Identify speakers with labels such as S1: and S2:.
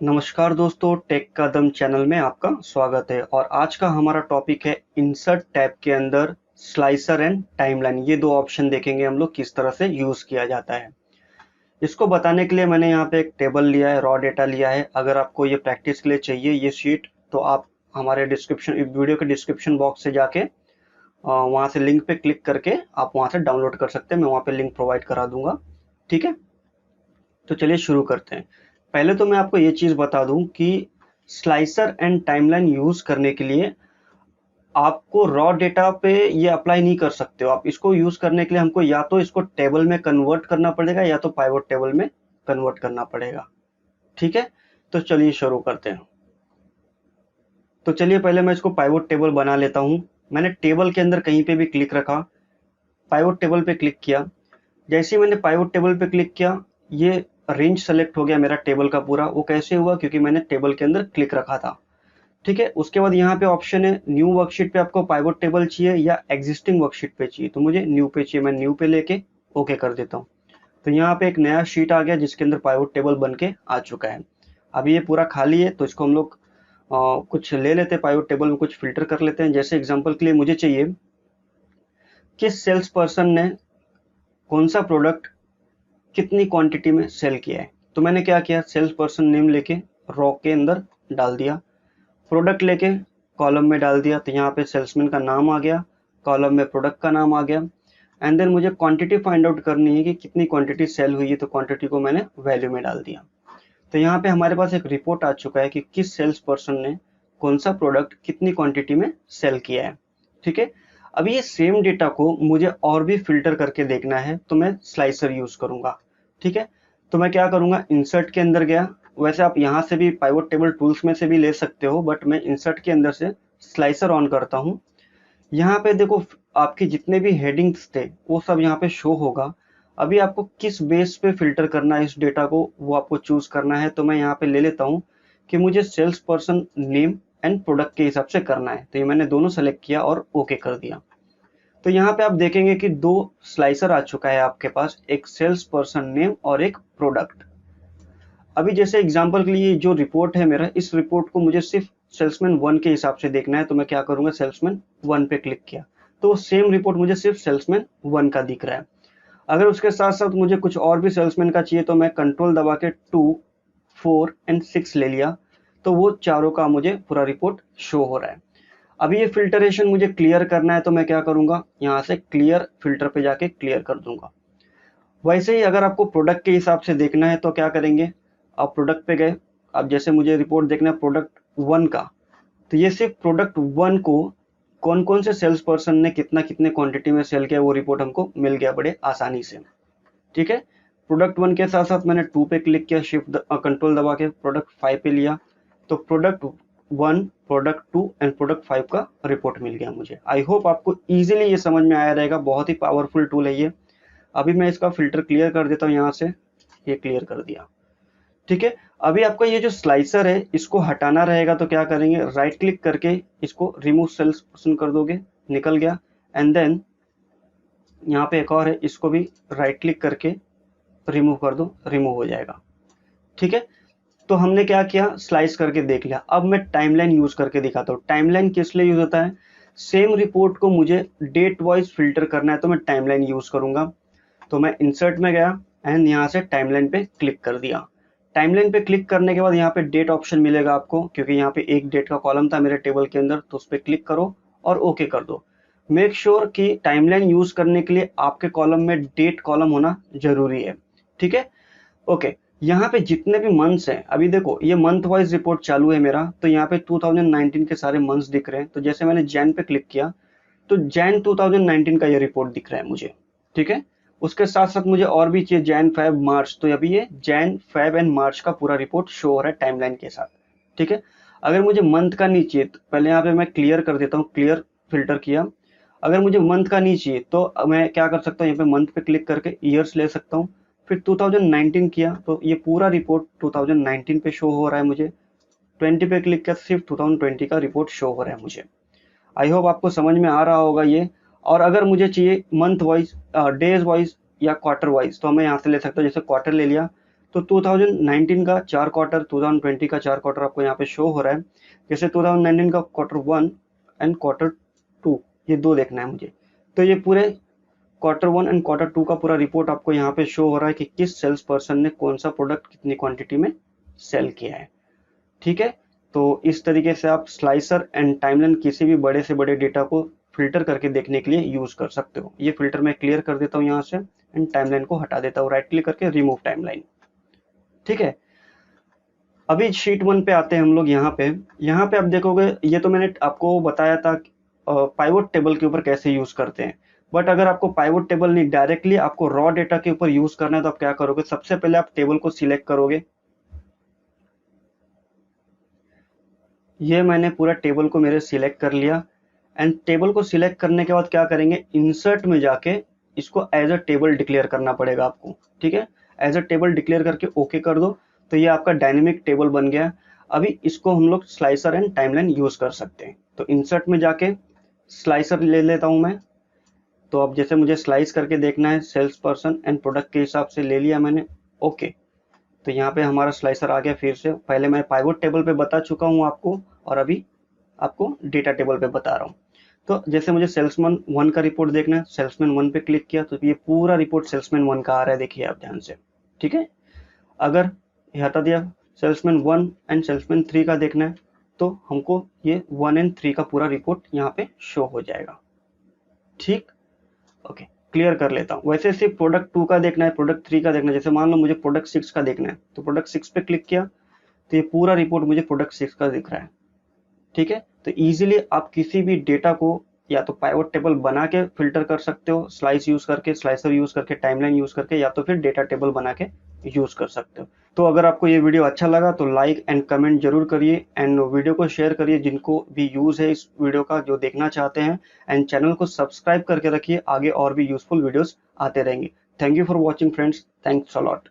S1: नमस्कार दोस्तों, टेक का दम चैनल में आपका स्वागत है। और आज का हमारा टॉपिक है इंसर्ट टैब के अंदर स्लाइसर एंड टाइमलाइन। ये दो ऑप्शन देखेंगे हम लोग किस तरह से यूज किया जाता है। इसको बताने के लिए मैंने यहाँ पे एक टेबल लिया है, रॉ डेटा लिया है। अगर आपको ये प्रैक्टिस के लिए चाहिए ये शीट, तो आप हमारे वीडियो के डिस्क्रिप्शन बॉक्स से जाके वहां से लिंक पे क्लिक करके आप वहां से डाउनलोड कर सकते हैं। मैं वहां पे लिंक प्रोवाइड करा दूंगा। ठीक है, तो चलिए शुरू करते हैं। पहले तो मैं आपको ये चीज बता दूं कि स्लाइसर एंड टाइमलाइन यूज करने के लिए आपको रॉ डेटा पे ये अप्लाई नहीं कर सकते हो। आप इसको यूज करने के लिए हमको या तो इसको टेबल में कन्वर्ट करना पड़ेगा या तो पाइवट टेबल में कन्वर्ट करना पड़ेगा। ठीक है, तो चलिए शुरू करते हैं। तो चलिए पहले मैं इसको पाइवट टेबल बना लेता हूं। मैंने टेबल के अंदर कहीं पे भी क्लिक रखा, पाइवट टेबल पे क्लिक किया। जैसे ही मैंने पाइवट टेबल पे क्लिक किया, ये रेंज सेलेक्ट हो गया मेरा टेबल का पूरा। वो कैसे हुआ? क्योंकि मैंने टेबल के अंदर क्लिक रखा था। ठीक है, उसके बाद यहाँ पे ऑप्शन है न्यू वर्कशीट पे आपको पाइवट टेबल चाहिए या एग्जिस्टिंग वर्कशीट पे चाहिए। तो मुझे न्यू पे चाहिए, मैं न्यू पे लेके ओके कर देता हूँ। तो यहाँ पे एक नया शीट आ गया जिसके अंदर पाइवट टेबल बन के आ चुका है। अभी ये पूरा खाली है, तो इसको हम लोग कुछ ले लेते हैं, पाइवट टेबल में कुछ फिल्टर कर लेते हैं। जैसे एग्जाम्पल के लिए मुझे चाहिए किस सेल्स पर्सन ने कौन सा प्रोडक्ट कितनी क्वांटिटी में सेल किया है। तो मैंने क्या किया, सेल्स पर्सन नेम लेके रॉ के अंदर डाल दिया, प्रोडक्ट लेके कॉलम में डाल दिया। तो यहाँ पे सेल्समैन का नाम आ गया, कॉलम में प्रोडक्ट का नाम आ गया। एंड देन मुझे क्वांटिटी फाइंड आउट करनी है कि कितनी क्वांटिटी सेल हुई है। तो क्वांटिटी को मैंने वैल्यू में डाल दिया। तो यहाँ पे हमारे पास एक रिपोर्ट आ चुका है कि किस सेल्स पर्सन ने कौन सा प्रोडक्ट कितनी क्वांटिटी में सेल किया है। ठीक है, अभी ये सेम डेटा को मुझे और भी फिल्टर करके देखना है, तो मैं स्लाइसर यूज करूंगा। ठीक है, तो मैं क्या करूंगा, इंसर्ट के अंदर गया। वैसे आप यहाँ से भी पाइवट टेबल टूल्स में से भी ले सकते हो, बट मैं इंसर्ट के अंदर से स्लाइसर ऑन करता हूँ। यहाँ पे देखो, आपके जितने भी हेडिंग्स थे वो सब यहाँ पे शो होगा। अभी आपको किस बेस पे फिल्टर करना है इस डेटा को, वो आपको चूज करना है। तो मैं यहाँ पे ले लेता हूँ कि मुझे sales person name and product के हिसाब से करना है। तो ये मैंने दोनों सेलेक्ट किया और ओके कर दिया। तो यहाँ पे आप देखेंगे कि दो स्लाइसर आ चुका है आपके पास, एक सेल्स पर्सन नेम और एक प्रोडक्ट। अभी जैसे एग्जांपल के लिए जो रिपोर्ट है मेरा, इस रिपोर्ट को मुझे सिर्फ सेल्समैन 1 के हिसाब से देखना है। तो मैं क्या करूंगा, सेल्समैन 1 पे क्लिक किया, तो सेम रिपोर्ट मुझे सिर्फ सेल्समैन 1 का दिख रहा है। अगर उसके साथ साथ मुझे कुछ और भी सेल्समैन का चाहिए, तो मैं कंट्रोल दबा के 2, 4 एंड 6 ले लिया। तो वो चारों का मुझे पूरा रिपोर्ट शो हो रहा है। अभी ये फिल्टरेशन मुझे क्लियर करना है, तो मैं क्या करूंगा, यहाँ से क्लियर फिल्टर पे जाके क्लियर कर दूंगा। वैसे ही अगर आपको प्रोडक्ट के हिसाब से देखना है तो क्या करेंगे, आप प्रोडक्ट पे गए। अब जैसे मुझे रिपोर्ट देखना है प्रोडक्ट 1 का, तो ये सिर्फ प्रोडक्ट 1 को कौन कौन से सेल्स पर्सन ने कितना कितने क्वांटिटी में सेल किया, वो रिपोर्ट हमको मिल गया बड़े आसानी से। ठीक है, प्रोडक्ट 1 के साथ साथ मैंने 2 पे क्लिक किया, शिफ्ट कंट्रोल दबा के प्रोडक्ट 5 पे लिया। तो प्रोडक्ट 1, प्रोडक्ट 2 एंड प्रोडक्ट 5 का रिपोर्ट मिल गया मुझे। आई होप आपको इजीली ये समझ में आया रहेगा। बहुत ही पावरफुल टूल है ये। अभी मैं इसका फिल्टर क्लियर कर देता हूँ, यहाँ से ये क्लियर कर दिया। ठीक है, अभी आपका ये जो स्लाइसर है इसको हटाना रहेगा, तो क्या करेंगे, राइट क्लिक करके इसको रिमूव सेल्स पर्सन कर दोगे, निकल गया। एंड देन यहाँ पे एक और है, इसको भी राइट क्लिक करके रिमूव कर दो, रिमूव हो जाएगा। ठीक है, तो हमने क्या किया, स्लाइस करके देख लिया। अब मैं टाइमलाइन यूज करके दिखाता हूँ। टाइमलाइन किस लिए यूज होता है, सेम रिपोर्ट को मुझे डेट वाइज फिल्टर करना है, तो मैं टाइमलाइन यूज करूंगा। तो मैं इंसर्ट में गया एंड यहाँ से टाइमलाइन पे क्लिक कर दिया। टाइमलाइन पे क्लिक करने के बाद यहाँ पे डेट ऑप्शन मिलेगा आपको, क्योंकि यहाँ पे एक डेट का कॉलम था मेरे टेबल के अंदर। तो उस पर क्लिक करो और ओके कर दो। मेक श्योर कि टाइमलाइन यूज करने के लिए आपके कॉलम में डेट कॉलम होना जरूरी है। ठीक है, ओके। यहाँ पे जितने भी मंथ्स हैं, अभी देखो ये मंथ वाइज रिपोर्ट चालू है मेरा। तो यहाँ पे 2019 के सारे मंथ्स दिख रहे हैं। तो जैसे मैंने जैन पे क्लिक किया, तो जैन 2019 का ये रिपोर्ट दिख रहा है मुझे। ठीक है, उसके साथ साथ मुझे और भी चाहिए जैन, फेब, मार्च। तो अभी ये जैन, फेब एंड मार्च का पूरा रिपोर्ट शो हो रहा है टाइमलाइन के साथ। ठीक है, अगर मुझे मंथ का नहीं चाहिए, तो पहले यहाँ पे मैं क्लियर कर देता हूँ, क्लियर फिल्टर किया। अगर मुझे मंथ का नहीं चाहिए तो मैं क्या कर सकता हूँ, यहाँ पे मंथ पे क्लिक करके ईयर्स ले सकता हूँ। फिर 2019 किया, तो ये पूरा रिपोर्ट 2019 पे शो हो रहा है मुझे। 20 पे क्लिक किया, सिर्फ 2020 का रिपोर्ट शो हो रहा है मुझे। आई होप आपको समझ में आ रहा होगा ये। और अगर मुझे चाहिए मंथ वाइज, डेज वाइज या क्वार्टर वाइज, तो मैं यहाँ से ले सकता हूँ। जैसे क्वार्टर ले लिया, तो 2019 का 4 क्वार्टर, 2020 का 4 क्वार्टर आपको यहाँ पे शो हो रहा है। जैसे 2019 का क्वार्टर 1 एंड क्वार्टर 2, ये 2 देखना है मुझे। तो ये पूरे क्वार्टर 1 एंड क्वार्टर 2 का पूरा रिपोर्ट आपको यहाँ पे शो हो रहा है कि किस सेल्स पर्सन ने कौन सा प्रोडक्ट कितनी क्वांटिटी में सेल किया है। ठीक है, तो इस तरीके से आप स्लाइसर एंड टाइमलाइन किसी भी बड़े से बड़े डेटा को फिल्टर करके देखने के लिए यूज कर सकते हो। ये फिल्टर मैं क्लियर कर देता हूँ यहाँ से एंड टाइमलाइन को हटा देता हूँ, राइट क्लिक करके रिमूव टाइमलाइन। ठीक है, अभी शीट 1 पे आते हैं हम लोग। यहाँ पे आप देखोगे, ये तो मैंने आपको बताया था पाइवोट टेबल के ऊपर कैसे यूज करते हैं। बट अगर आपको पाइवोट टेबल नहीं, डायरेक्टली आपको रॉ डेटा के ऊपर यूज करना है, तो आप क्या करोगे, सबसे पहले आप टेबल को सिलेक्ट करोगे। ये मैंने पूरा टेबल को मेरे सिलेक्ट कर लिया एंड टेबल को सिलेक्ट करने के बाद क्या करेंगे, इंसर्ट में जाके इसको एज अ टेबल डिक्लेयर करना पड़ेगा आपको। ठीक है, एज अ टेबल डिक्लेयर करके ओके कर दो, तो ये आपका डायनेमिक टेबल बन गया। अभी इसको हम लोग स्लाइसर एंड टाइमलाइन यूज कर सकते हैं। तो इंसर्ट में जाके स्लाइसर ले लेता हूं मैं। तो अब जैसे मुझे स्लाइस करके देखना है सेल्स पर्सन एंड प्रोडक्ट के हिसाब से ले लिया मैंने, ओके। तो यहाँ पे हमारा स्लाइसर आ गया। फिर से पहले मैं पाइवोट टेबल पे बता चुका हूँ आपको, और अभी आपको डेटा टेबल पे बता रहा हूँ। तो जैसे मुझे सेल्समैन 1 का रिपोर्ट देखना है, सेल्समैन 1 पे क्लिक किया तो ये पूरा रिपोर्ट सेल्समैन 1 का आ रहा है, देखिए आप ध्यान से। ठीक है, अगर ये हटा दिया, सेल्समैन 1 एंड सेल्समैन 3 का देखना है, तो हमको ये 1 एंड 3 का पूरा रिपोर्ट यहाँ पे शो हो जाएगा। ठीक, ओके, क्लियर कर लेता हूँ। वैसे सिर्फ प्रोडक्ट 2 का देखना है, प्रोडक्ट 3 का देखना है। जैसे मान लो मुझे प्रोडक्ट 6 का देखना है, तो प्रोडक्ट 6 पे क्लिक किया तो ये पूरा रिपोर्ट मुझे प्रोडक्ट 6 का दिख रहा है। ठीक है, तो इजीली आप किसी भी डेटा को या तो पाइवोट टेबल बना के फिल्टर कर सकते हो, स्लाइस यूज करके, स्लाइसर यूज करके, टाइमलाइन यूज करके, या तो फिर डेटा टेबल बना के यूज कर सकते हो। तो अगर आपको ये वीडियो अच्छा लगा तो लाइक एंड कमेंट जरूर करिए एंड वीडियो को शेयर करिए जिनको भी यूज है इस वीडियो का, जो देखना चाहते हैं। एंड चैनल को सब्सक्राइब करके रखिए, आगे और भी यूजफुल वीडियोस आते रहेंगे। Thank you for watching friends, thanks a lot.